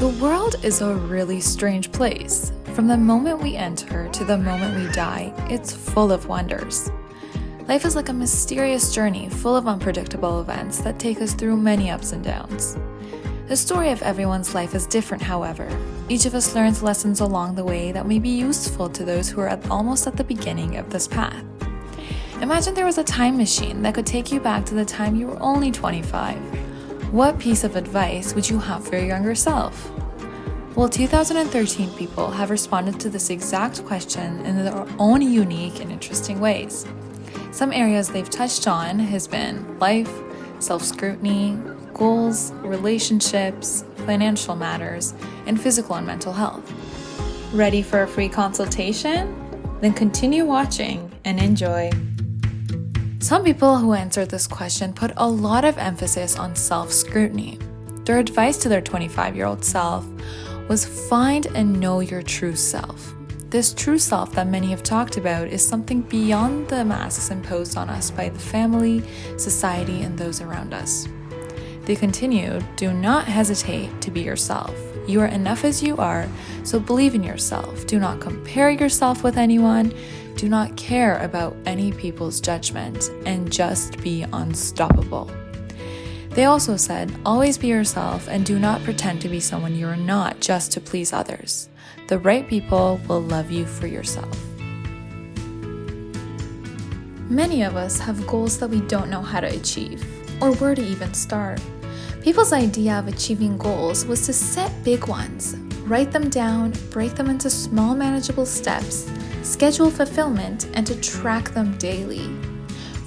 The world is a really strange place. From the moment we enter to the moment we die, it's full of wonders. Life is like a mysterious journey full of unpredictable events that take us through many ups and downs. The story of everyone's life is different, however. Each of us learns lessons along the way that may be useful to those who are almost at the beginning of this path. Imagine there was a time machine that could take you back to the time you were only 25. What piece of advice would you have for your younger self? Well, 2013 people have responded to this exact question in their own unique and interesting ways. Some areas they've touched on has been life, self-scrutiny, goals, relationships, financial matters, and physical and mental health. Ready for a free consultation? Then continue watching and enjoy. Some people who answered this question put a lot of emphasis on self-scrutiny. Their advice to their 25-year-old self was find and know your true self. This true self that many have talked about is something beyond the masks imposed on us by the family, society, and those around us. They continued, do not hesitate to be yourself. You are enough as you are, so believe in yourself. Do not compare yourself with anyone. Do not care about any people's judgment, and just be unstoppable. They also said, always be yourself and do not pretend to be someone you are not just to please others. The right people will love you for yourself. Many of us have goals that we don't know how to achieve, or where to even start. People's idea of achieving goals was to set big ones, write them down, break them into small manageable steps, schedule fulfillment, and to track them daily.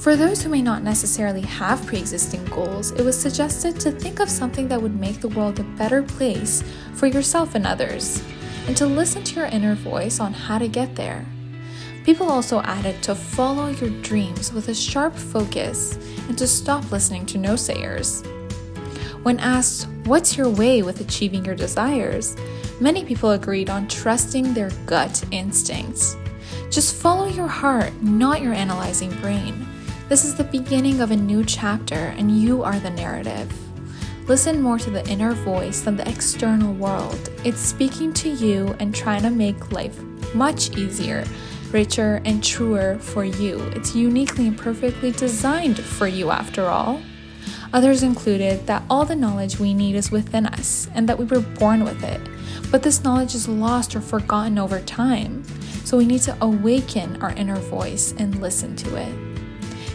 For those who may not necessarily have pre-existing goals, it was suggested to think of something that would make the world a better place for yourself and others, and to listen to your inner voice on how to get there. People also added to follow your dreams with a sharp focus and to stop listening to no-sayers. When asked, what's your way with achieving your desires? Many people agreed on trusting their gut instincts. Just follow your heart, not your analyzing brain. This is the beginning of a new chapter, and you are the narrative. Listen more to the inner voice than the external world. It's speaking to you and trying to make life much easier, richer, and truer for you. It's uniquely and perfectly designed for you after all. Others included that all the knowledge we need is within us and that we were born with it. But this knowledge is lost or forgotten over time. So we need to awaken our inner voice and listen to it.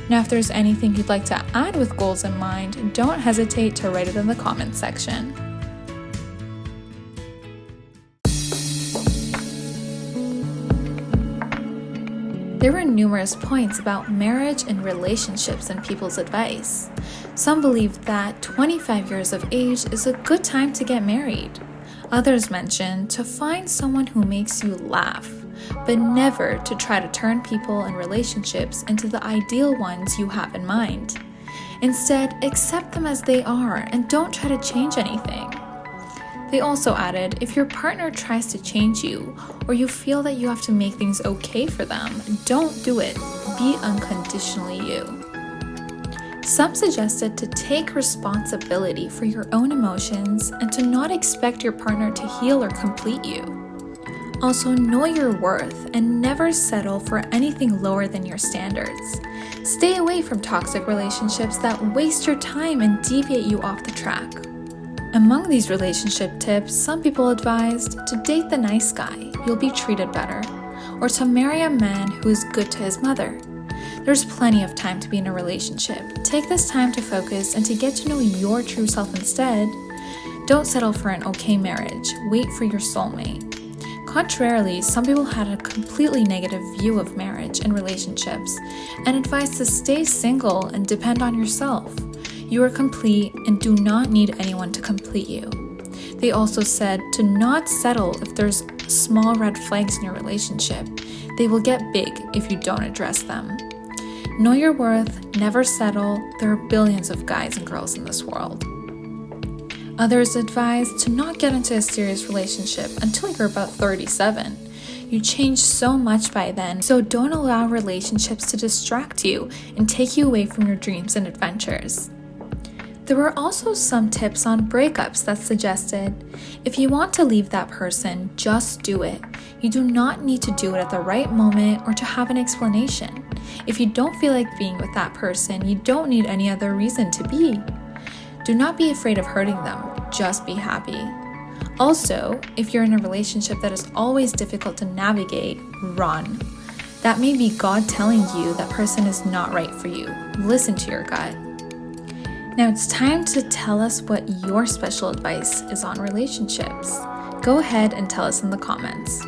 Now, if there's anything you'd like to add with goals in mind, don't hesitate to write it in the comments section. There were numerous points about marriage and relationships in people's advice. Some believed that 25 years of age is a good time to get married. Others mentioned to find someone who makes you laugh, but never to try to turn people and relationships into the ideal ones you have in mind. Instead, accept them as they are and don't try to change anything. They also added, if your partner tries to change you, or you feel that you have to make things okay for them, don't do it. Be unconditionally you. Some suggested to take responsibility for your own emotions and to not expect your partner to heal or complete you. Also, know your worth and never settle for anything lower than your standards. Stay away from toxic relationships that waste your time and deviate you off the track. Among these relationship tips, some people advised to date the nice guy, you'll be treated better, or to marry a man who is good to his mother. There's plenty of time to be in a relationship. Take this time to focus and to get to know your true self instead. Don't settle for an okay marriage. Wait for your soulmate. Contrarily, some people had a completely negative view of marriage and relationships and advised to stay single and depend on yourself. You are complete and do not need anyone to complete you. They also said to not settle if there's small red flags in your relationship. They will get big if you don't address them. Know your worth, never settle. There are billions of guys and girls in this world. Others advised to not get into a serious relationship until you're about 37. You change so much by then, so don't allow relationships to distract you and take you away from your dreams and adventures. There were also some tips on breakups that suggested if you want to leave that person, just do it. You do not need to do it at the right moment or to have an explanation. If you don't feel like being with that person, you don't need any other reason to be. Do not be afraid of hurting them, just be happy. Also, if you're in a relationship that is always difficult to navigate, run. That may be God telling you that person is not right for you. Listen to your gut. Now it's time to tell us what your special advice is on relationships. Go ahead and tell us in the comments.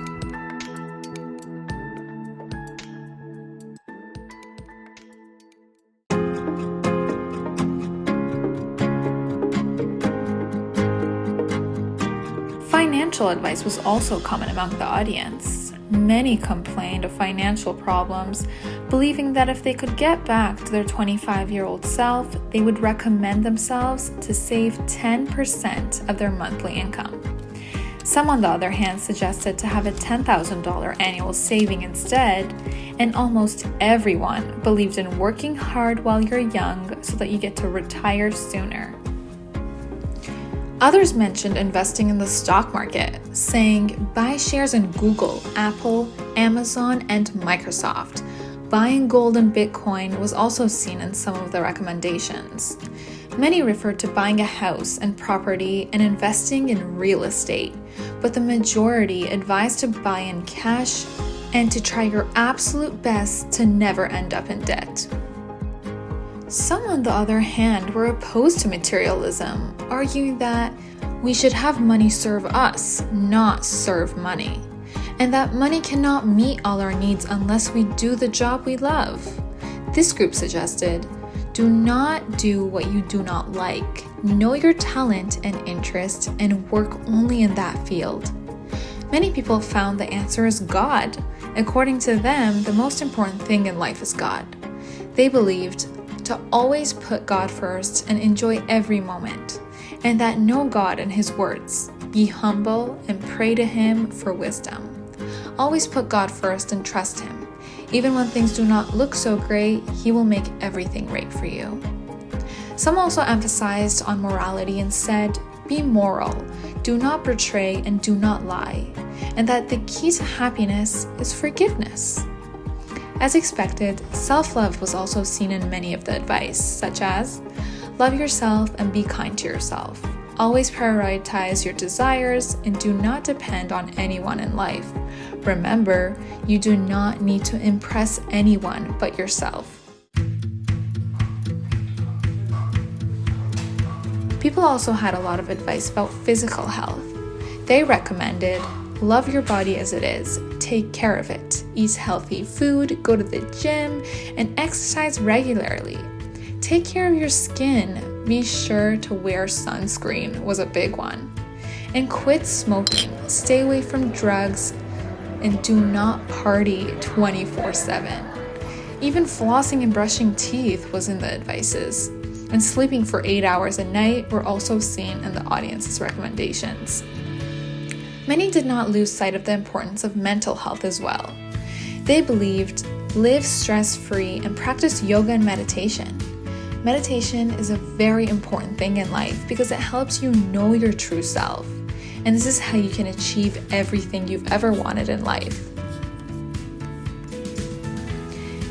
Financial advice was also common among the audience. Many complained of financial problems, believing that if they could get back to their 25-year-old self, they would recommend themselves to save 10% of their monthly income. Some, on the other hand, suggested to have a $10,000 annual saving instead, and almost everyone believed in working hard while you're young so that you get to retire sooner. Others mentioned investing in the stock market, saying buy shares in Google, Apple, Amazon, and Microsoft. Buying gold and Bitcoin was also seen in some of the recommendations. Many referred to buying a house and property and investing in real estate, but the majority advised to buy in cash and to try your absolute best to never end up in debt. Some, on the other hand, were opposed to materialism, arguing that we should have money serve us, not serve money, and that money cannot meet all our needs unless we do the job we love. This group suggested, do not do what you do not like. Know your talent and interest and work only in that field. Many people found the answer is God. According to them, the most important thing in life is God. They believed to always put God first and enjoy every moment, and that know God and His words. Be humble and pray to Him for wisdom. Always put God first and trust Him. Even when things do not look so great, He will make everything right for you. Some also emphasized on morality and said, be moral, do not betray and do not lie, and that the key to happiness is forgiveness. As expected, self-love was also seen in many of the advice, such as love yourself and be kind to yourself. Always prioritize your desires and do not depend on anyone in life. Remember, you do not need to impress anyone but yourself. People also had a lot of advice about physical health. They recommended love your body as it is, take care of it, eat healthy food, go to the gym, and exercise regularly. Take care of your skin, be sure to wear sunscreen was a big one. And quit smoking, stay away from drugs, and do not party 24/7. Even flossing and brushing teeth was in the advices, and sleeping for 8 hours a night were also seen in the audience's recommendations. Many did not lose sight of the importance of mental health as well. They believed, live stress-free and practice yoga and meditation. Meditation is a very important thing in life because it helps you know your true self. And this is how you can achieve everything you've ever wanted in life.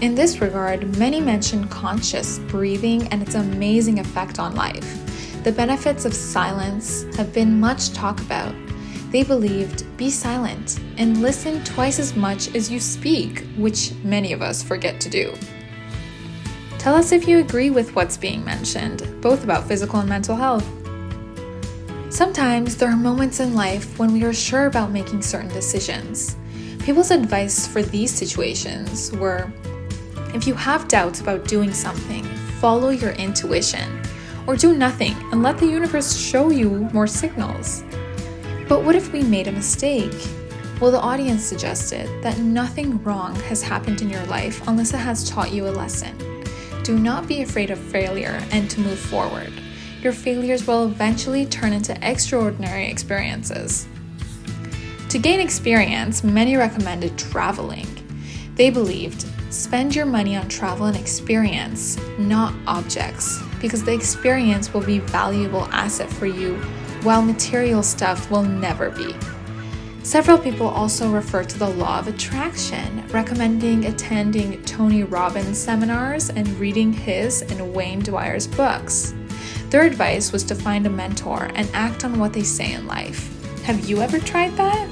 In this regard, many mentioned conscious breathing and its amazing effect on life. The benefits of silence have been much talked about. They believed, be silent and listen twice as much as you speak, which many of us forget to do. Tell us if you agree with what's being mentioned, both about physical and mental health. Sometimes there are moments in life when we are sure about making certain decisions. People's advice for these situations were, if you have doubts about doing something, follow your intuition, or do nothing and let the universe show you more signals. But what if we made a mistake? Well, the audience suggested that nothing wrong has happened in your life unless it has taught you a lesson. Do not be afraid of failure and to move forward. Your failures will eventually turn into extraordinary experiences. To gain experience, many recommended traveling. They believed, Spend your money on travel and experience, not objects, because the experience will be a valuable asset for you, while material stuff will never be. Several people also refer to the law of attraction, recommending attending Tony Robbins seminars and reading his and Wayne Dwyer's books. Their advice was to find a mentor and act on what they say in life. Have you ever tried that?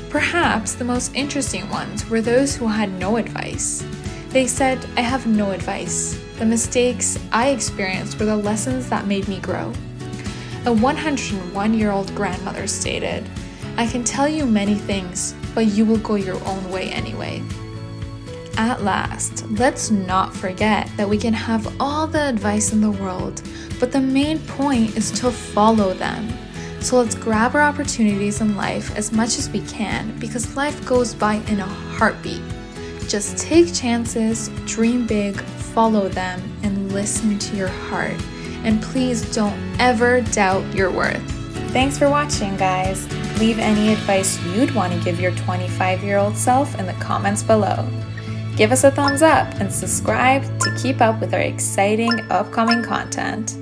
Perhaps the most interesting ones were those who had no advice. They said, "I have no advice. The mistakes I experienced were the lessons that made me grow." A 101-year-old grandmother stated, "I can tell you many things, but you will go your own way anyway." At last, let's not forget that we can have all the advice in the world, but the main point is to follow them. So let's grab our opportunities in life as much as we can, because life goes by in a heartbeat. Just take chances, dream big, follow them, and listen to your heart. And please don't ever doubt your worth. Thanks for watching, guys. Leave any advice you'd want to give your 25-year-old self in the comments below. Give us a thumbs up and subscribe to keep up with our exciting upcoming content.